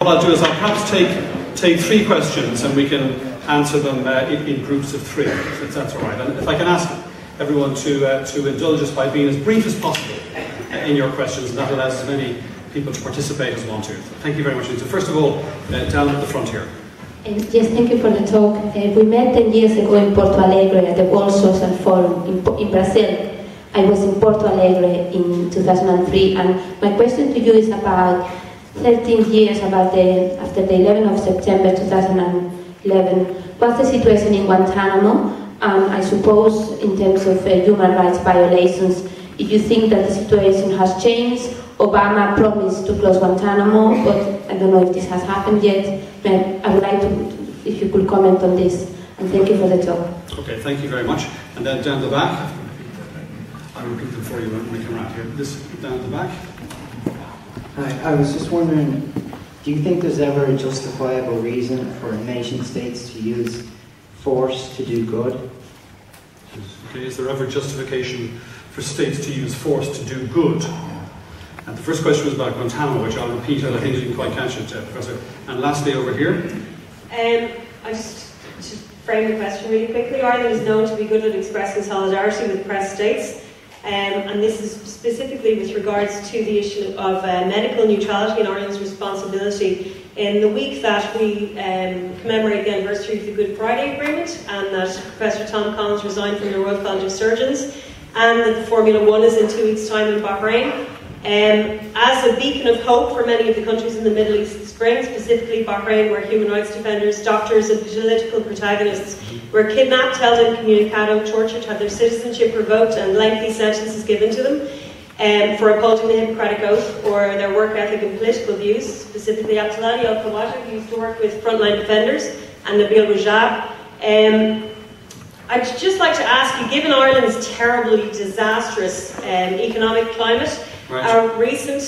What I'll do is I'll perhaps take three questions and we can answer them in groups of three, if that's all right. And if I can ask everyone to indulge us by being as brief as possible in your questions, and that allows as many people to participate as want to. Thank you very much. So first of all, down at the front here. Yes, thank you for the talk. We met 10 years ago in Porto Alegre at the World Social Forum in Brazil. I was in Porto Alegre in 2003, and my question to you is about 13 years after the 11th of September 2011. What's the situation in Guantanamo? I suppose in terms of human rights violations, if you think that the situation has changed. Obama promised to close Guantanamo, but I don't know if this has happened yet. But I would like to, if you could comment on this, and thank you for the talk. Okay, thank you very much. And then down the back, I'll repeat them for you when we come around here. This down the back. Hi, I was just wondering, do you think there's ever a justifiable reason for nation states to use force to do good? Okay, is there ever justification for states to use force to do good? And the first question was about Guantanamo, which I'll repeat, and I think you didn't quite catch it, Professor. And lastly, over here. I just to frame the question really quickly. Ireland is known to be good at expressing solidarity with oppressed states. And this is specifically with regards to the issue of medical neutrality and Ireland's responsibility. In the week that we commemorate the anniversary of the Good Friday Agreement, and that Professor Tom Collins resigned from the Royal College of Surgeons, and that the Formula 1 is in 2 weeks' time in Bahrain. As a beacon of hope for many of the countries in the Middle East Spring, specifically Bahrain, where human rights defenders, doctors and political protagonists were kidnapped, held incommunicado, tortured, had their citizenship revoked and lengthy sentences given to them for upholding the Hippocratic Oath or their work ethic and political views, specifically Abdullah al-Khawaja, who used to work with frontline defenders, and Nabil Rajab. I'd just like to ask you, given Ireland's terribly disastrous economic climate, our recent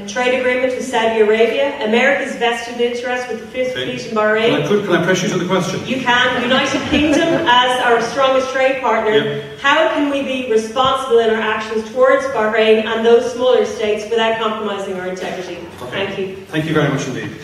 trade agreement with Saudi Arabia, America's vested interest with the Fifth Fleet in Bahrain. Can I press you to the question? You can. United Kingdom as our strongest trade partner. How can we be responsible in our actions towards Bahrain and those smaller states without compromising our integrity? Okay. Thank you. Thank you very much indeed.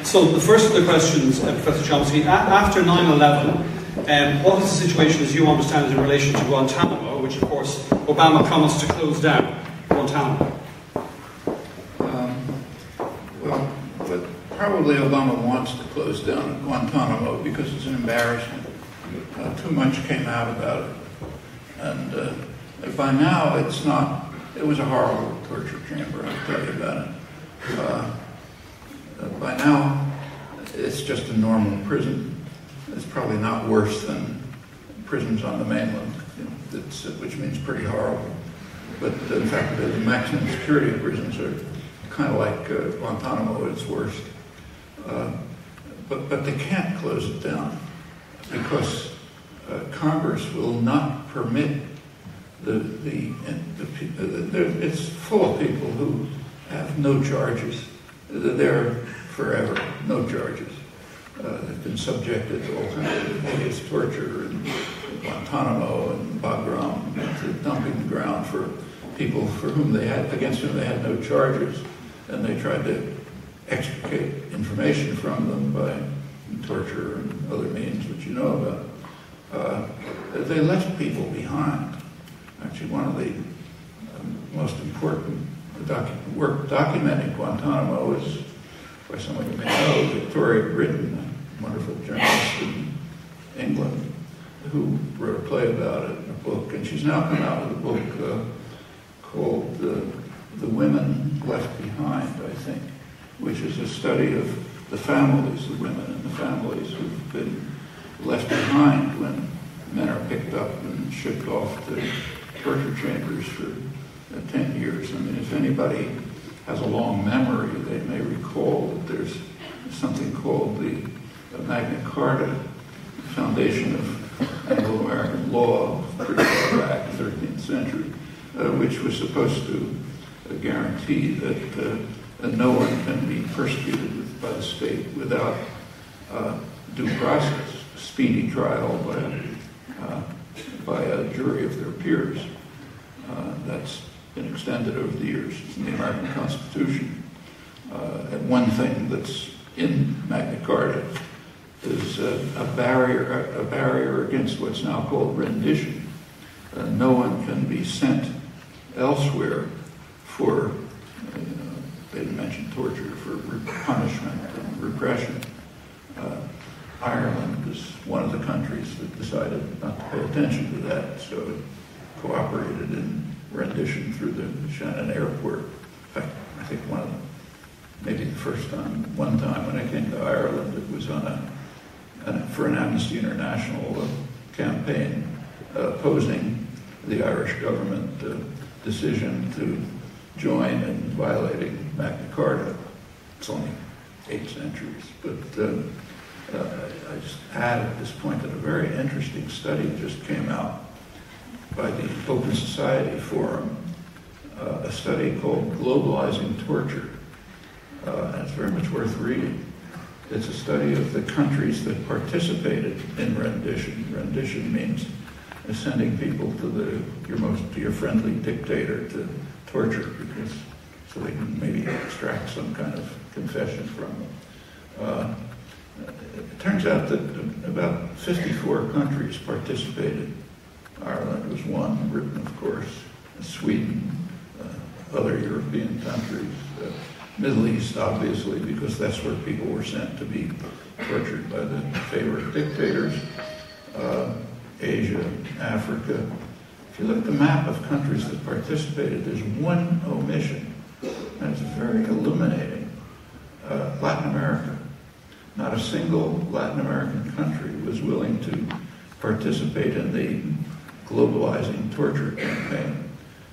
So the first of the questions, Professor Chomsky, after 9/11, what is the situation as you understand it in relation to Guantanamo, which of course Obama promised to close down? Guantanamo. Well, but probably Obama wants to close down Guantanamo because it's an embarrassment. Too much came out about it. And by now it's not, it was a horrible torture chamber, I'll tell you about it. By now it's just a normal prison. It's probably not worse than prisons on the mainland, which means pretty horrible. But in fact, the maximum security prisons are kind of like Guantanamo at its worst. But they can't close it down because Congress will not permit it's full of people who have no charges. They're there forever, no charges. They've been subjected to all kinds of hideous torture in Guantanamo and Bagram, to dumping the ground for people against whom they had no charges, and they tried to extricate information from them by torture and other means, which you know about. They left people behind. Actually, one of the most important work documenting Guantanamo is by someone you may know, Victoria Britton, a wonderful journalist in England, who wrote a play about it in a book, and she's now come out with a book called The Women Left Behind, I think, which is a study of the families, the women in the families who've been left behind when men are picked up and shipped off to torture chambers for 10 years. I mean, if anybody has a long memory, they may recall that there's something called the Magna Carta, Foundation of Anglo-American Law, pretty far back, 13th century, which was supposed to guarantee that no one can be persecuted by the state without due process, speedy trial by a jury of their peers. That's been extended over the years in the American Constitution. And one thing that's in Magna Carta is a barrier against what's now called rendition. No one can be sent elsewhere for, they mentioned torture, for punishment and repression. Ireland is one of the countries that decided not to pay attention to that, so it cooperated in rendition through the Shannon airport. In fact, I think maybe the first time, one time when I came to Ireland, it was for an Amnesty International campaign opposing the Irish government decision to join in violating Magna Carta. It's only 8 centuries, but I just add at this point that a very interesting study just came out by the Open Society Forum, a study called Globalizing Torture, and it's very much worth reading. It's a study of the countries that participated in rendition. Rendition means sending people to your friendly dictator to torture, so they can maybe extract some kind of confession from them. It turns out that about 54 countries participated. Ireland was one, Britain, of course, Sweden, other European countries, Middle East, obviously, because that's where people were sent to be tortured by the favorite dictators, Asia, Africa. If you look at the map of countries that participated, there's one omission, and it's very illuminating. Latin America. Not a single Latin American country was willing to participate in the globalizing torture campaign.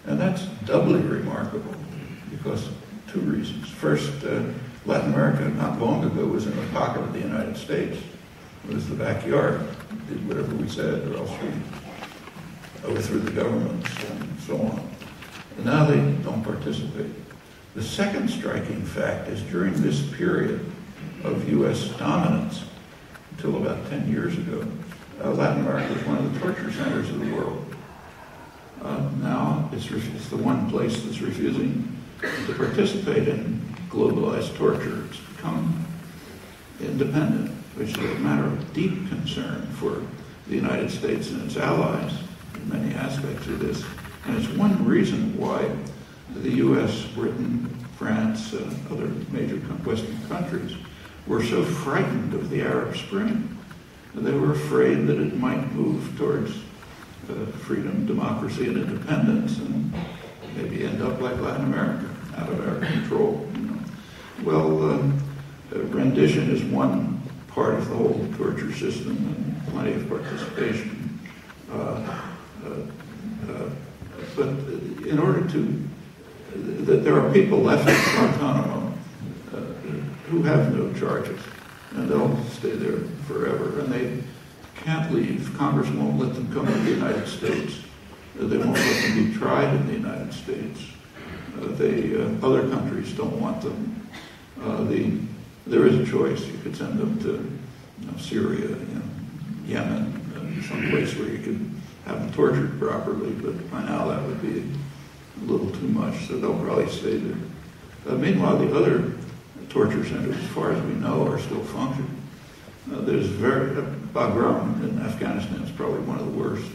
And that's doubly remarkable because 2 reasons. First, Latin America not long ago was in the pocket of the United States. It was the backyard. We did whatever we said, or else we overthrew the governments and so on. And now they don't participate. The second striking fact is during this period of U.S. dominance, until about 10 years ago, Latin America was one of the torture centers of the world. Now it's the one place that's refusing to participate in globalized torture. It's become independent, which is a matter of deep concern for the United States and its allies in many aspects of this. And it's one reason why the U.S., Britain, France, other major Western countries were so frightened of the Arab Spring. They were afraid that it might move towards freedom, democracy, and independence, and maybe end up like Latin America, out of our control. Well, rendition is one part of the whole torture system, and plenty of participation. But in order that there are people left in Guantanamo who have no charges, and they'll stay there forever, and they can't leave. Congress won't let them come to the United States. They won't let them be tried in the United States. Other countries don't want them. There is a choice. You could send them to Syria, Yemen, some place where you could have them tortured properly, but by now that would be a little too much, so they'll probably stay there. Meanwhile, the other torture centers, as far as we know, are still functioning. There's Bagram in Afghanistan is probably one of the worst,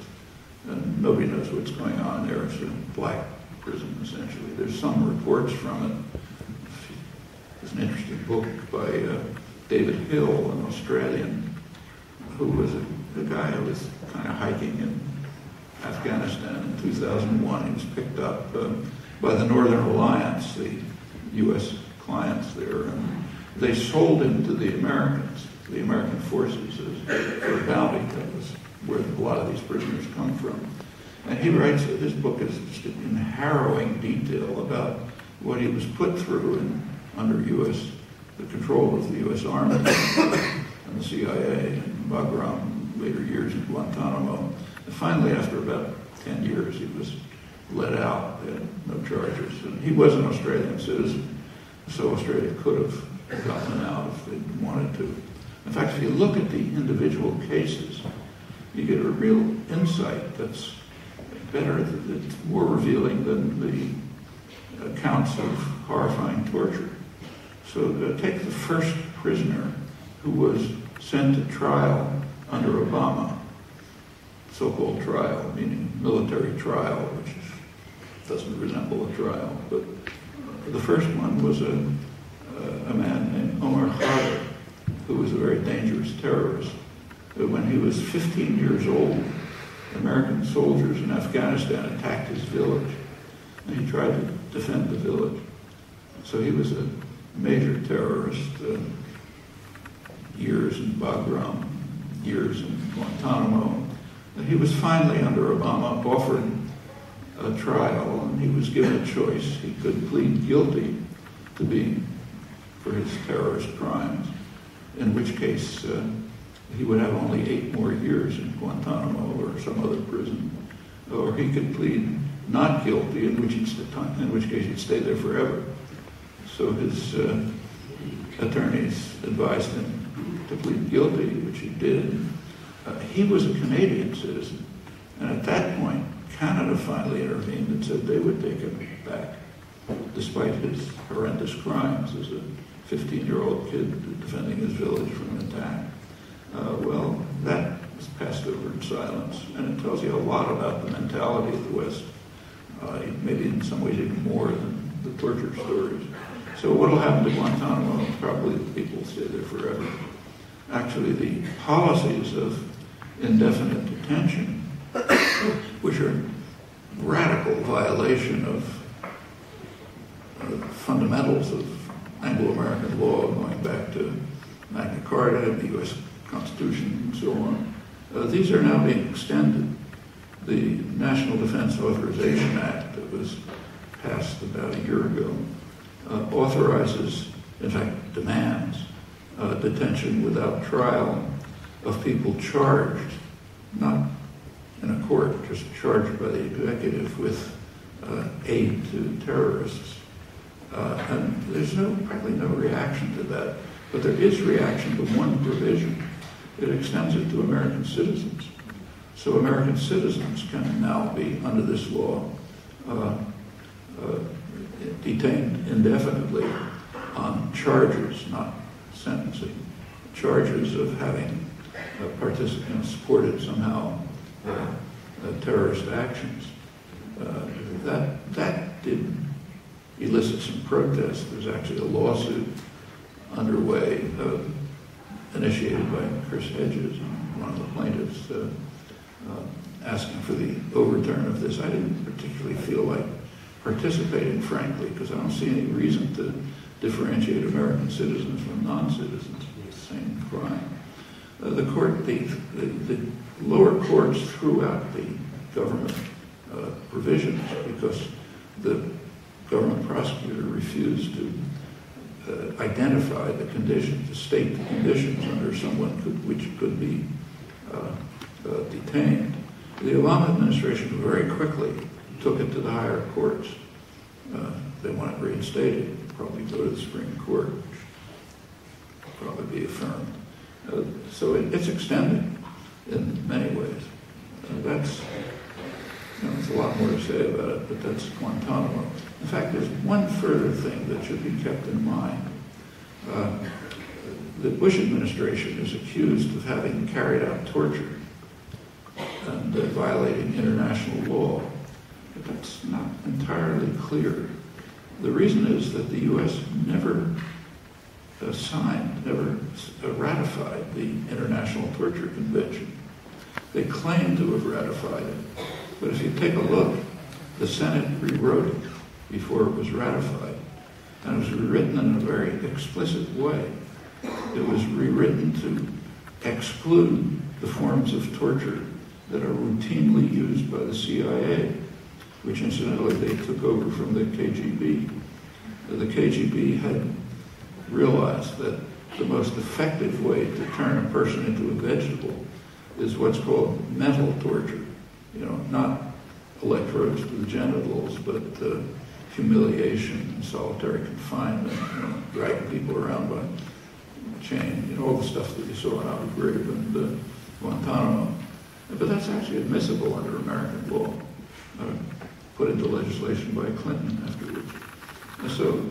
and nobody knows what's going on there. It's a black prison, essentially. There's some reports from it. There's an interesting book by David Hill, an Australian, who was a guy who was kind of hiking in Afghanistan in 2001. He was picked up by the Northern Alliance, the U.S. clients there, and they sold him to the Americans, the American forces, for a bounty. That was where a lot of these prisoners come from. And he writes that his book is just in harrowing detail about what he was put through under the control of the U.S. Army and the CIA and Bagram, later years in Guantanamo. And finally, after about 10 years, he was let out. He had no charges. And he was an Australian citizen, so Australia could have gotten him out if they wanted to. In fact, if you look at the individual cases, you get a real insight that's better, that's more revealing than the accounts of horrifying torture. So take the first prisoner who was sent to trial under Obama, so-called trial, meaning military trial, which doesn't resemble a trial. But the first one was a man named Omar Khader, who was a very dangerous terrorist. When he was 15 years old, American soldiers in Afghanistan attacked his village, and he tried to defend the village. So he was a major terrorist, years in Bagram, years in Guantanamo. And he was finally, under Obama, offered a trial, and he was given a choice. He could plead guilty for his terrorist crimes, in which case he would have only 8 more years in Guantanamo or some other prison, or he could plead not guilty, in which case he'd stay there forever. So his attorneys advised him to plead guilty, which he did. He was a Canadian citizen, and at that point, Canada finally intervened and said they would take him back, despite his horrendous crimes as a 15-year-old kid defending his village from an attack. Well, that was passed over in silence, and it tells you a lot about the mentality of the West, maybe in some ways even more than the torture stories. So what will happen to Guantanamo? Probably the people will stay there forever. Actually, the policies of indefinite detention, which are radical violation of fundamentals of Anglo-American law, going back to Magna Carta, the U.S. Constitution, and so on. These are now being extended. The National Defense Authorization Act that was passed about a year ago authorizes, in fact, demands detention without trial of people charged, not in a court, just charged by the executive with aid to terrorists. And there's practically no reaction to that. But there is reaction to one provision. It extends it to American citizens. So American citizens can now be, under this law, detained indefinitely on charges, not sentencing, charges of having participants supported somehow terrorist actions. That did elicit some protest. There's actually a lawsuit underway, initiated by Chris Hedges, one of the plaintiffs, asking for the overturn of this. I didn't particularly feel like participating, frankly, because I don't see any reason to differentiate American citizens from non-citizens. It's the same crime. The lower courts threw out the government provisions because the government prosecutor refused to identify the conditions, to state the conditions under someone which could be detained. The Obama administration very quickly took it to the higher courts. They want it reinstated, probably go to the Supreme Court, which will probably be affirmed. So it's extended in many ways. There's a lot more to say about it, but that's Guantanamo. In fact, there's one further thing that should be kept in mind. The Bush administration is accused of having carried out torture and violating international law, but that's not entirely clear. The reason is that the U.S. never never ratified the International Torture Convention. They claim to have ratified it, but if you take a look, the Senate rewrote it before it was ratified, and it was rewritten in a very explicit way. It was rewritten to exclude the forms of torture that are routinely used by the CIA, which incidentally they took over from the KGB. The KGB had realized that the most effective way to turn a person into a vegetable is what's called mental torture. Not electrodes to the genitals, but humiliation, solitary confinement, dragging people around by chain, all the stuff that you saw in Abu Ghraib and Guantanamo. But that's actually admissible under American law, put into legislation by Clinton afterwards. And so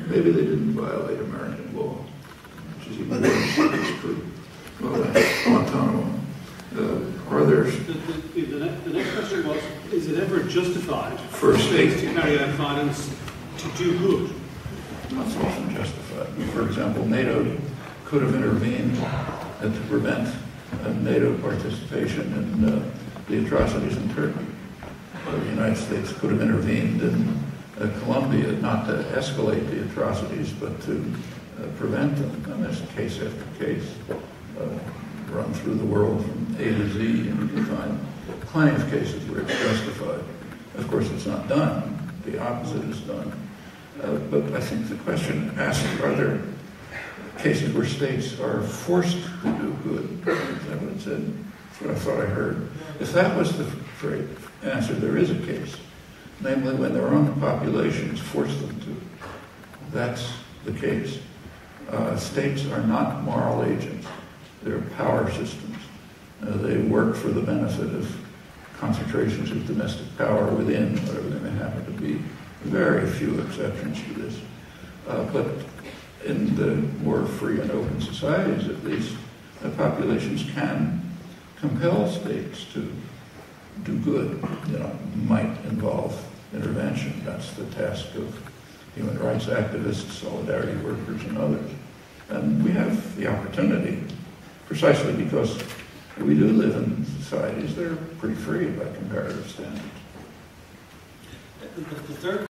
maybe they didn't violate American law, which is even worse if it's true. Well, Guantanamo. Are there... The next question was, is it ever justified for states to carry out violence to do good? Not so often justified. For example, NATO could have intervened to prevent NATO participation in the atrocities in Turkey. The United States could have intervened in Colombia, not to escalate the atrocities, but to prevent them. And there's case after case run through the world from A to Z, and you can find plenty of cases where it's justified. Of course, it's not done. The opposite is done. But I think the question asks, are there cases where states are forced to do good? Is that what it said? That's what I thought I heard. If that was the answer, there is a case. Namely, when their own populations force them to. That's the case. States are not moral agents. They're power systems. They work for the benefit of concentrations of domestic power within, whatever they may happen to be. Very few exceptions to this. But in the more free and open societies, at least, the populations can compel states to do good. Might involve intervention. That's the task of human rights activists, solidarity workers, and others. And we have the opportunity, precisely because we do live in societies that are pretty free by comparative standards. The third